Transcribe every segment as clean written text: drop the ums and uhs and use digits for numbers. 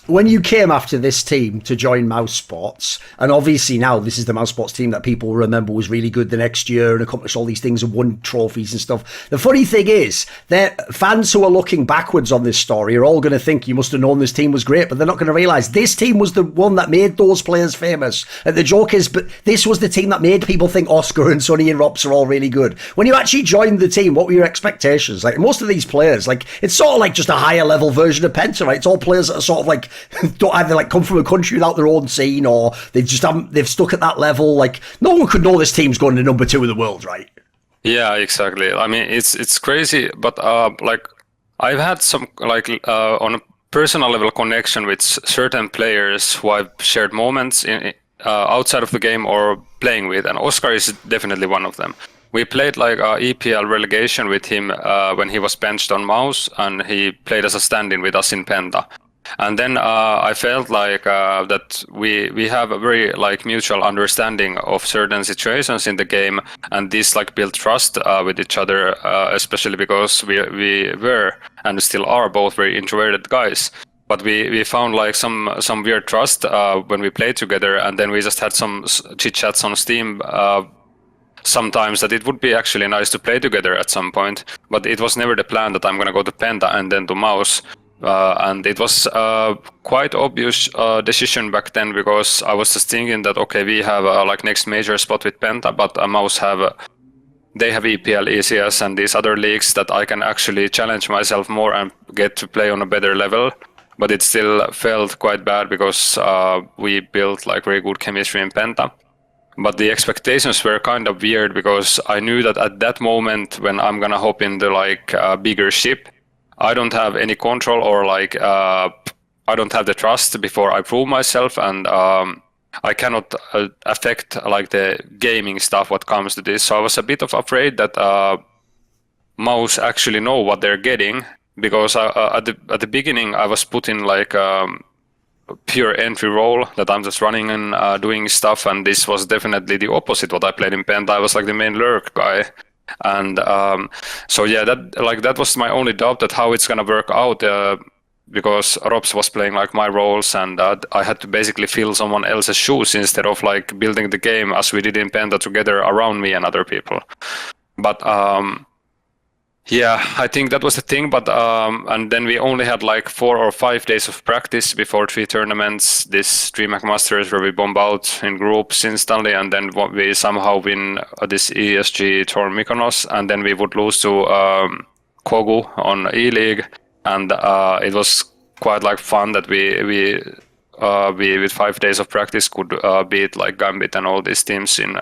when you came after this team to join Mouse Sports, and obviously now this is the Mouse Sports team that people remember was really good the next year and accomplished all these things and won trophies and stuff. The funny thing is that fans who are looking backwards on this story are all going to think you must have known this team was great, but they're not going to realise this team was the one that made those players famous. And the joke is, but this was the team that made people think Oscar and suNny and Rops are all really good. When you actually joined the team, what were your expectations? Like most of these players, like it's sort of like just a higher level version of Penta, right? It's all players that are sort of like don't either like come from a country without their own scene, or they've stuck at that level. Like no one could know this team's going to number 2 in the world, right? Yeah, exactly. I mean, it's crazy, but like I've had some like on a personal level connection with certain players who I've shared moments in outside of the game or playing with, and Oscar is definitely one of them. We played like EPL relegation with him when he was benched on Mouse, and he played as a stand-in with us in Penta. And then I felt like that we have a very like mutual understanding of certain situations in the game, and this like built trust with each other, especially because we were and still are both very introverted guys. But we found like some weird trust when we played together, and then we just had some chit chats on Steam. Sometimes that it would be actually nice to play together at some point, but it was never the plan that I'm gonna go to Penta and then to Mouse. And it was quite obvious decision back then, because I was just thinking that okay, we have like next major spot with Penta, but Mouse they have EPL, ECS, and these other leagues that I can actually challenge myself more and get to play on a better level. But it still felt quite bad because we built like very good chemistry in Penta. But the expectations were kind of weird, because I knew that at that moment when I'm gonna hop into like a bigger ship, I don't have any control, or like I don't have the trust before I prove myself, and I cannot affect like the gaming stuff what comes to this. So I was a bit of afraid that Mouse actually know what they're getting, because at the beginning I was put in like pure entry role that I'm just running and doing stuff, and this was definitely the opposite what I played in Penta. I was like the main lurk guy. And so yeah, that was my only doubt that how it's gonna work out, because Robs was playing like my roles, and I had to basically fill someone else's shoes instead of like building the game as we did in Penta together around me and other people. But yeah, I think that was the thing. But and then we only had like 4 or 5 days of practice before 3 tournaments. This DreamHack Masters where we bomb out in groups instantly, and then we somehow win this ESG Tour Mykonos, and then we would lose to Kogu on E-League, and it was quite like fun that we with 5 days of practice could beat like Gambit and all these teams in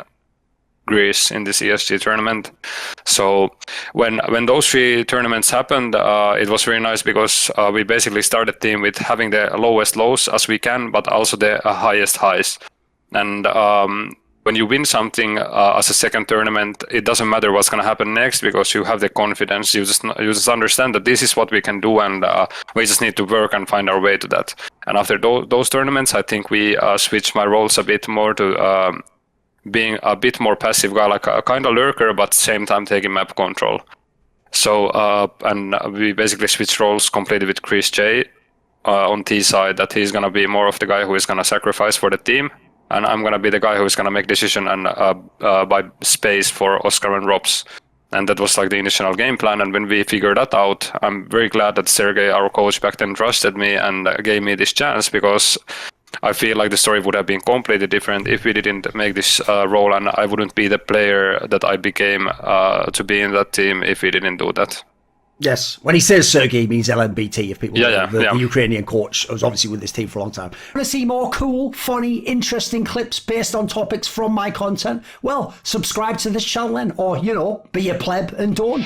Greece in this ESG tournament. So when those 3 tournaments happened, it was very nice, because we basically started team with having the lowest lows as we can, but also the highest highs. And when you win something as a second tournament, it doesn't matter what's going to happen next, because you have the confidence. You just understand that this is what we can do, and we just need to work and find our way to that. And after those tournaments, I think we switched my roles a bit more to being a bit more passive guy, like a kind of lurker, but at the same time taking map control. So and we basically switched roles completely with Chris J on T side, that he's gonna be more of the guy who is gonna sacrifice for the team, and I'm gonna be the guy who is gonna make decision and buy space for Oscar and Robs. And that was like the initial game plan. And when we figured that out, I'm very glad that Sergey, our coach back then, trusted me and gave me this chance, because I feel like the story would have been completely different if we didn't make this role, and I wouldn't be the player that I became to be in that team if we didn't do that. Yes, when he says Sergey, he means LMBT, if people know. The yeah. Ukrainian coach who's obviously with this team for a long time. Want to see more cool, funny, interesting clips based on topics from my content? Well, subscribe to this channel then, or, you know, be a pleb and don't.